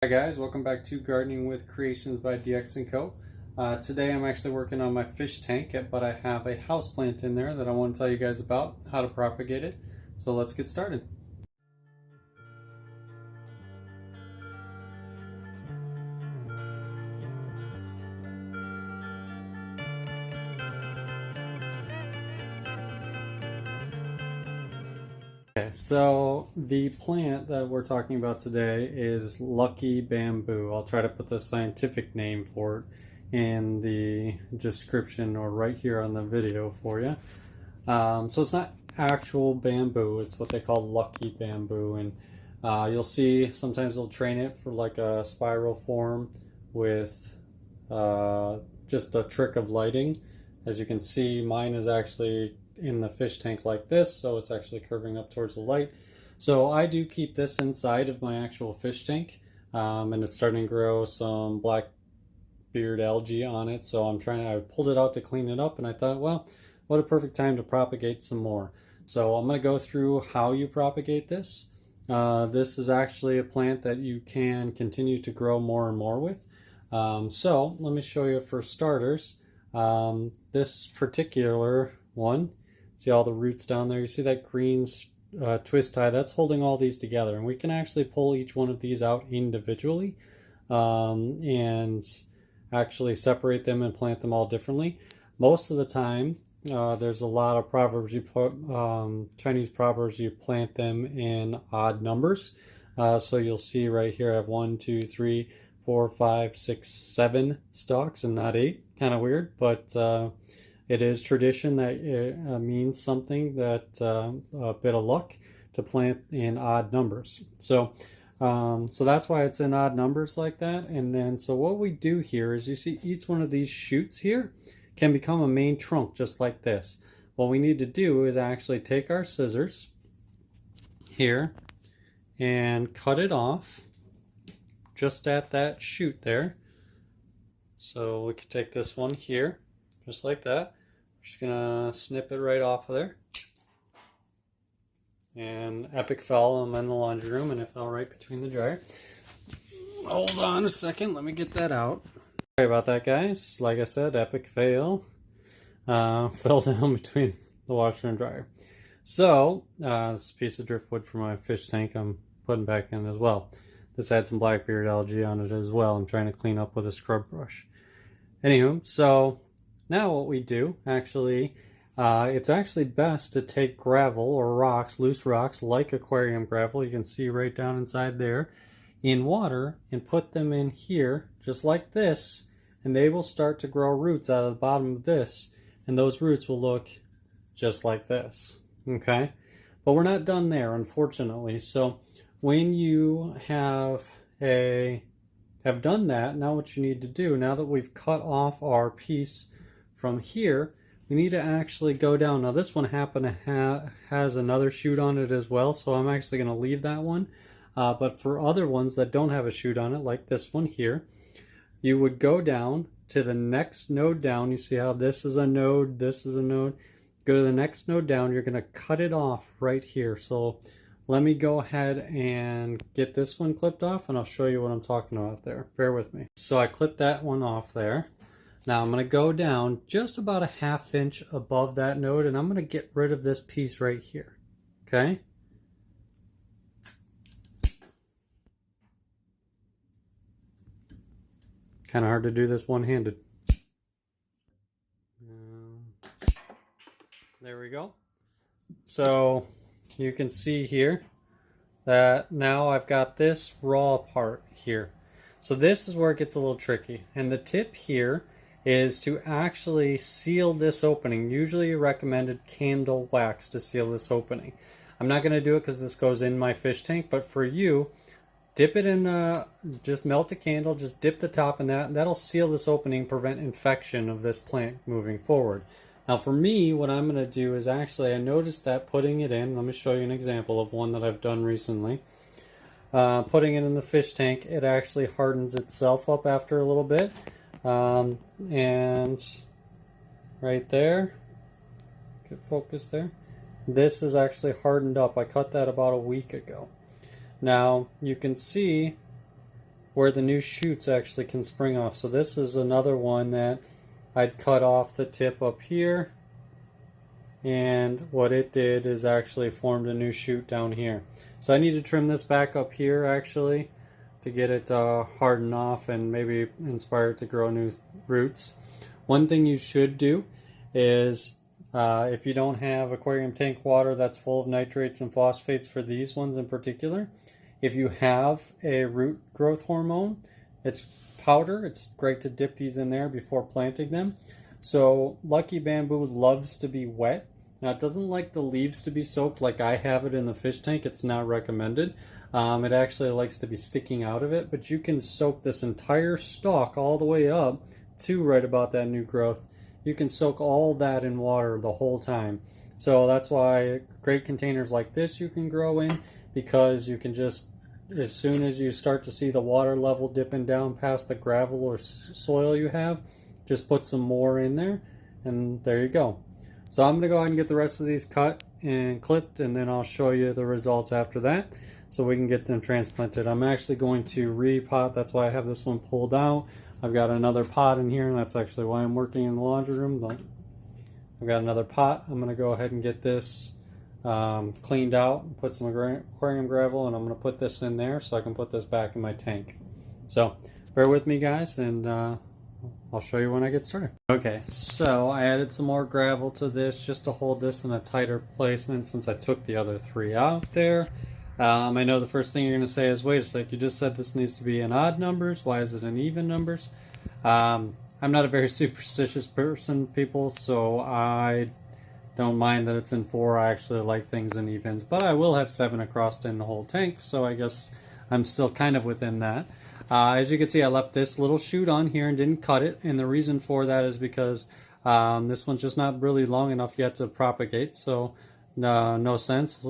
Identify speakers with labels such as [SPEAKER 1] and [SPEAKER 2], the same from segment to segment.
[SPEAKER 1] Hi guys, welcome back to Gardening with Creations by DX & Co. Today I'm actually working on my fish tank, but I have a house plant in there that I want to tell you guys about, how to propagate it. So let's get started. Okay, so the plant that we're talking about today is lucky bamboo. I'll try to put the scientific name for it in the description or right here on the video for you. So it's not actual bamboo, it's what they call lucky bamboo, and you'll see sometimes they'll train it for like a spiral form with just a trick of lighting. As you can see, mine is actually in the fish tank like this, so it's actually curving up towards the light. So I do keep this inside of my actual fish tank, and it's starting to grow some black beard algae on it, so I pulled it out to clean it up, and I thought, well, what a perfect time to propagate some more. So I'm going to go through how you propagate this. This is actually a plant that you can continue to grow more and more with. So let me show you for starters. This particular one, see all the roots down there? You see that green twist tie? That's holding all these together, and we can actually pull each one of these out individually and actually separate them and plant them all differently. Most of the time, there's a lot of proverbs Chinese proverbs, you plant them in odd numbers. So you'll see right here I have 1, 2, 3, 4, 5, 6, 7 stalks and not 8. Kind of weird, but it is tradition that it means something, that a bit of luck to plant in odd numbers. So that's why it's in odd numbers like that. And then so what we do here is, you see each one of these shoots here can become a main trunk just like this. What we need to do is actually take our scissors here and cut it off just at that shoot there. So we could take this one here just like that. We're just gonna snip it right off of there. And epic fail, I'm in the laundry room and it fell right between the dryer. Hold on a second, let me get that out. Sorry about that, guys. Like I said, epic fail. Fell down between the washer and dryer. So, this piece of driftwood for my fish tank I'm putting back in as well. This had some blackbeard algae on it as well. I'm trying to clean up with a scrub brush. Anywho, so now what we do, actually, it's actually best to take gravel or rocks, loose rocks like aquarium gravel, you can see right down inside there, in water, and put them in here just like this, and they will start to grow roots out of the bottom of this, and those roots will look just like this. Okay, but we're not done there, unfortunately. So when you have done that, now what you need to do, now that we've cut off our piece from here, we need to actually go down. Now this one has another shoot on it as well, so I'm actually going to leave that one. But for other ones that don't have a shoot on it, like this one here, you would go down to the next node down. You see how this is a node, this is a node. Go to the next node down, you're going to cut it off right here. So let me go ahead and get this one clipped off, and I'll show you what I'm talking about there. Bear with me. So I clipped that one off there. Now I'm going to go down just about a ½ inch above that node, and I'm going to get rid of this piece right here. Okay? Kind of hard to do this one-handed. There we go. So you can see here that now I've got this raw part here. So this is where it gets a little tricky. And the tip here is to actually seal this opening. Usually recommended candle wax to seal this opening. I'm not going to do it because this goes in my fish tank, but for you, dip it in, just melt a candle, just dip the top in that, and that'll seal this opening, prevent infection of this plant moving forward. Now for me, what I'm going to do is actually, I noticed that putting it in, let me show you an example of one that I've done recently. Putting it in the fish tank, it actually hardens itself up after a little bit. And right there, get focused there, this is actually hardened up. I cut that about a week ago. Now you can see where the new shoots actually can spring off. So this is another one that I'd cut off the tip up here, and what it did is actually formed a new shoot down here. So I need to trim this back up here actually to get it hardened off and maybe inspire it to grow new roots. One thing you should do is if you don't have aquarium tank water that's full of nitrates and phosphates for these ones in particular, if you have a root growth hormone, it's powder. It's great to dip these in there before planting them. So Lucky Bamboo loves to be wet. Now it doesn't like the leaves to be soaked like I have it in the fish tank. It's not recommended. It actually likes to be sticking out of it, but you can soak this entire stalk all the way up to right about that new growth. You can soak all that in water the whole time. So that's why great containers like this you can grow in, because you can just, as soon as you start to see the water level dipping down past the gravel or soil you have, just put some more in there and there you go. So I'm going to go ahead and get the rest of these cut and clipped, and then I'll show you the results after that so we can get them transplanted. I'm actually going to repot. That's why I have this one pulled out. I've got another pot in here, and that's actually why I'm working in the laundry room. I've got another pot. I'm going to go ahead and get this cleaned out, put some aquarium gravel, and I'm going to put this in there so I can put this back in my tank. So bear with me, guys, and I'll show you when I get started. Okay, so I added some more gravel to this just to hold this in a tighter placement since I took the other three out there. I know the first thing you're going to say is, wait a sec, you just said this needs to be in odd numbers. Why is it in even numbers? I'm not a very superstitious person, people, so I don't mind that it's in 4. I actually like things in evens, but I will have 7 across in the whole tank, so I guess I'm still kind of within that. As you can see, I left this little shoot on here and didn't cut it, and the reason for that is because this one's just not really long enough yet to propagate, so no sense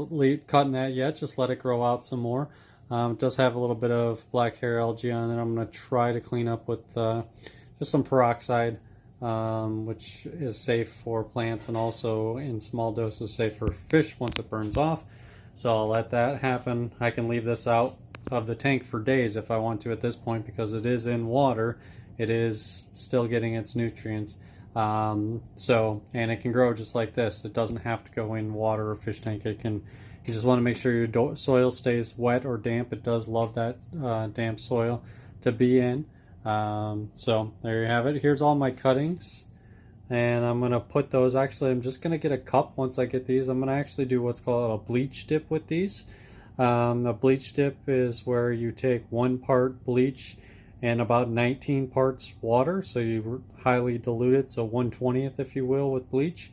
[SPEAKER 1] cutting that yet. Just let it grow out some more. It does have a little bit of black hair algae on it. I'm going to try to clean up with just some peroxide, which is safe for plants and also in small doses safe for fish once it burns off. So I'll let that happen. I can leave this out of the tank for days if I want to at this point, because it is in water. It is still getting its nutrients. And it can grow just like this. It doesn't have to go in water or fish tank. It can. You just want to make sure your soil stays wet or damp. It does love that damp soil to be in. So there you have it. Here's all my cuttings, and I'm gonna put those. Actually, I'm just gonna get a cup once I get these. I'm gonna actually do what's called a bleach dip with these. A bleach dip is where you take 1 part bleach and about 19 parts water, so you highly dilute it, so 1/20th if you will with bleach.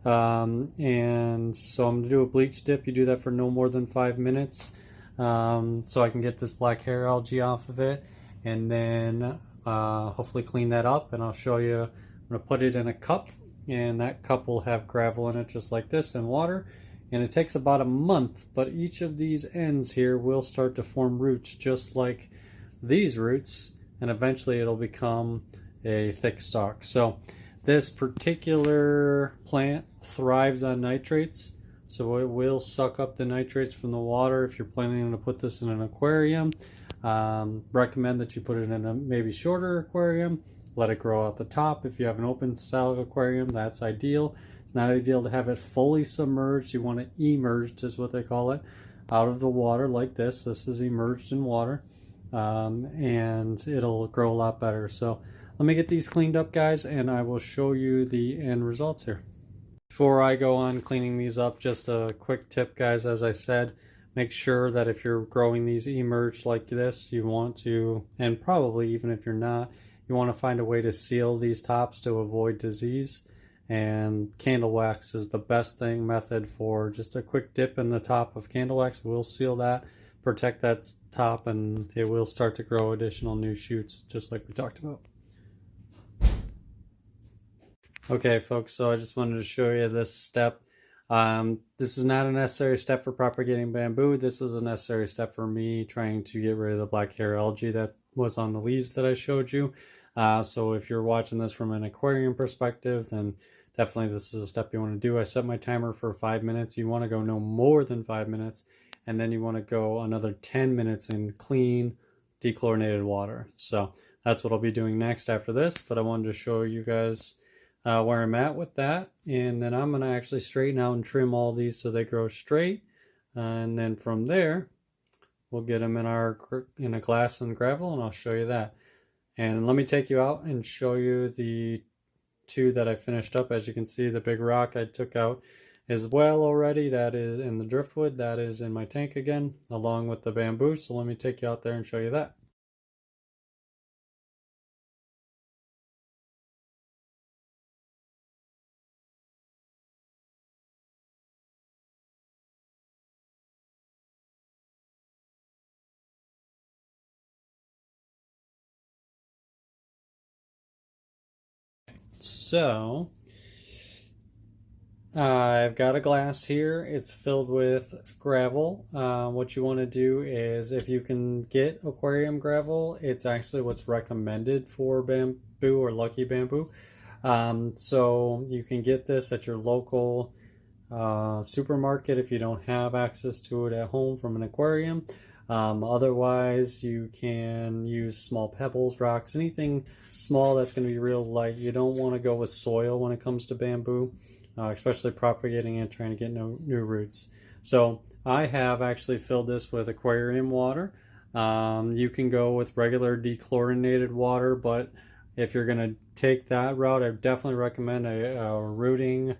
[SPEAKER 1] And so I'm going to do a bleach dip. You do that for no more than 5 minutes, so I can get this black hair algae off of it, and then hopefully clean that up, and I'll show you. I'm going to put it in a cup, and that cup will have gravel in it just like this and water, and it takes about a month, but each of these ends here will start to form roots just like these roots, and eventually it'll become a thick stalk. So this particular plant thrives on nitrates, so it will suck up the nitrates from the water. If you're planning to put this in an aquarium, recommend that you put it in a maybe shorter aquarium. Let it grow out the top. If you have an open style aquarium, that's ideal. It's not ideal to have it fully submerged. You want it emerged, is what they call it, out of the water like this. This is immersed in water. And it'll grow a lot better. So let me get these cleaned up, guys, and I will show you the end results here. Before I go on cleaning these up, just a quick tip, guys. As I said, make sure that if you're growing these emerged like this, you want to, and probably even if you're not, you want to find a way to seal these tops to avoid disease. And candle wax is the best method for just a quick dip in the top of candle wax. We'll seal that, protect that top, and it will start to grow additional new shoots just like we talked about. Okay folks, so I just wanted to show you this step. This is not a necessary step for propagating bamboo. This is a necessary step for me trying to get rid of the black hair algae that was on the leaves that I showed you. So if you're watching this from an aquarium perspective, then definitely this is a step you want to do. I set my timer for 5 minutes. You want to go no more than 5 minutes. And then you want to go another 10 minutes and clean, dechlorinated water. So that's what I'll be doing next after this, but I wanted to show you guys where I'm at with that. And then I'm going to actually straighten out and trim all these so they grow straight. And then from there, we'll get them in a glass and gravel, and I'll show you that. And let me take you out and show you the two that I finished up. As you can see, the big rock I took out as well already. That is in the driftwood. That is in my tank again, along with the bamboo. So let me take you out there and show you that. So I've got a glass here. It's filled with gravel. What you want to do is, if you can get aquarium gravel, it's actually what's recommended for bamboo or lucky bamboo. So you can get this at your local supermarket if you don't have access to it at home from an aquarium. Otherwise, you can use small pebbles, rocks, anything small that's going to be real light. You don't want to go with soil when it comes to bamboo, especially propagating and trying to get new roots. So I have actually filled this with aquarium water. You can go with regular dechlorinated water, but if you're going to take that route, I definitely recommend a rooting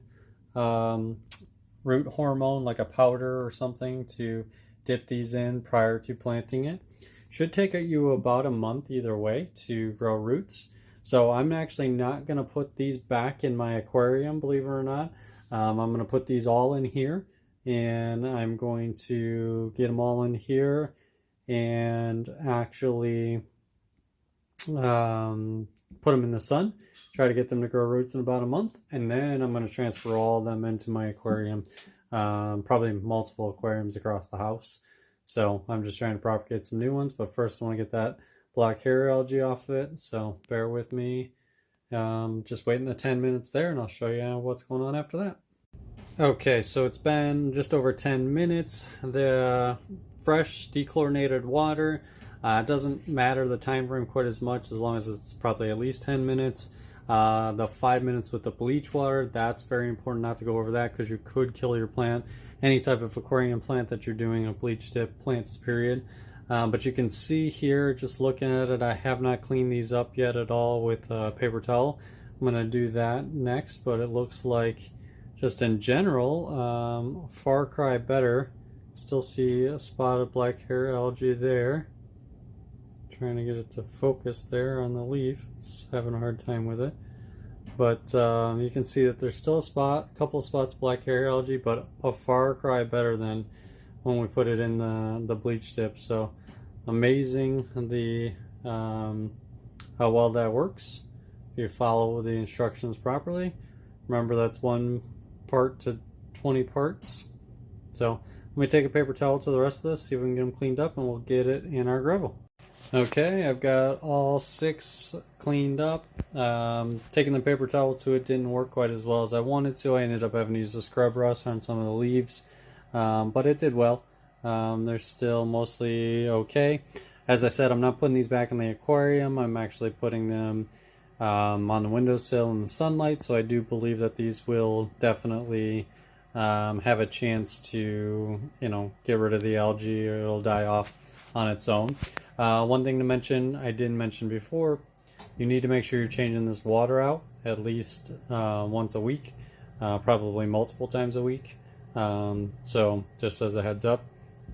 [SPEAKER 1] root hormone, like a powder or something, to dip these in prior to planting it. Should take you about a month either way to grow roots. So I'm actually not going to put these back in my aquarium, believe it or not. I'm going to put these all in here, and I'm going to get them all in here and actually put them in the sun, try to get them to grow roots in about a month, and then I'm going to transfer all of them into my aquarium, probably multiple aquariums across the house. So I'm just trying to propagate some new ones, but first I want to get that black hair algae off of it, so bear with me. Just waiting the 10 minutes there, and I'll show you what's going on after that. Okay, so it's been just over 10 minutes. The fresh dechlorinated water, it doesn't matter the time frame quite as much, as long as it's probably at least 10 minutes. The 5 minutes with the bleach water, that's very important not to go over that, because you could kill your plant. Any type of aquarium plant that you're doing a bleach tip plants, period. But you can see here, just looking at it, I have not cleaned these up yet at all with a paper towel. I'm going to do that next, but it looks like, just in general, far cry better. Still see a spot of black hair algae there. Trying to get it to focus there on the leaf. It's having a hard time with it. But you can see that there's still a couple of spots of black hair algae, but a far cry better than when we put it in the bleach tip. So amazing how well that works if you follow the instructions properly. Remember, that's 1 part to 20 parts. So let me take a paper towel to the rest of this, see if we can get them cleaned up, and we'll get it in our gravel. Okay, I've got all 6 cleaned up. Taking the paper towel to it didn't work quite as well as I wanted to. I ended up having to use the scrub brush on some of the leaves, but it did well. They're still mostly okay. As I said, I'm not putting these back in the aquarium. I'm actually putting them on the windowsill in the sunlight, so I do believe that these will definitely have a chance to, get rid of the algae, or it'll die off on its own. One thing to mention, I didn't mention before, you need to make sure you're changing this water out at least once a week, probably multiple times a week. So just as a heads up.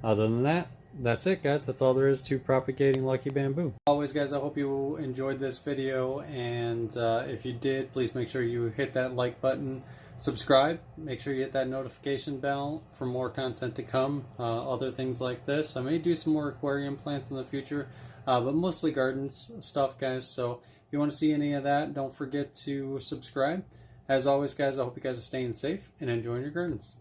[SPEAKER 1] Other than that, that's it, guys. That's all there is to propagating lucky bamboo. Always, guys, I hope you enjoyed this video, and if you did, please make sure you hit that like button, subscribe, make sure you hit that notification bell for more content to come, other things like this. I may do some more aquarium plants in the future, but mostly gardens stuff, guys. So if you want to see any of that, don't forget to subscribe. As always, guys, I hope you guys are staying safe and enjoying your gardens.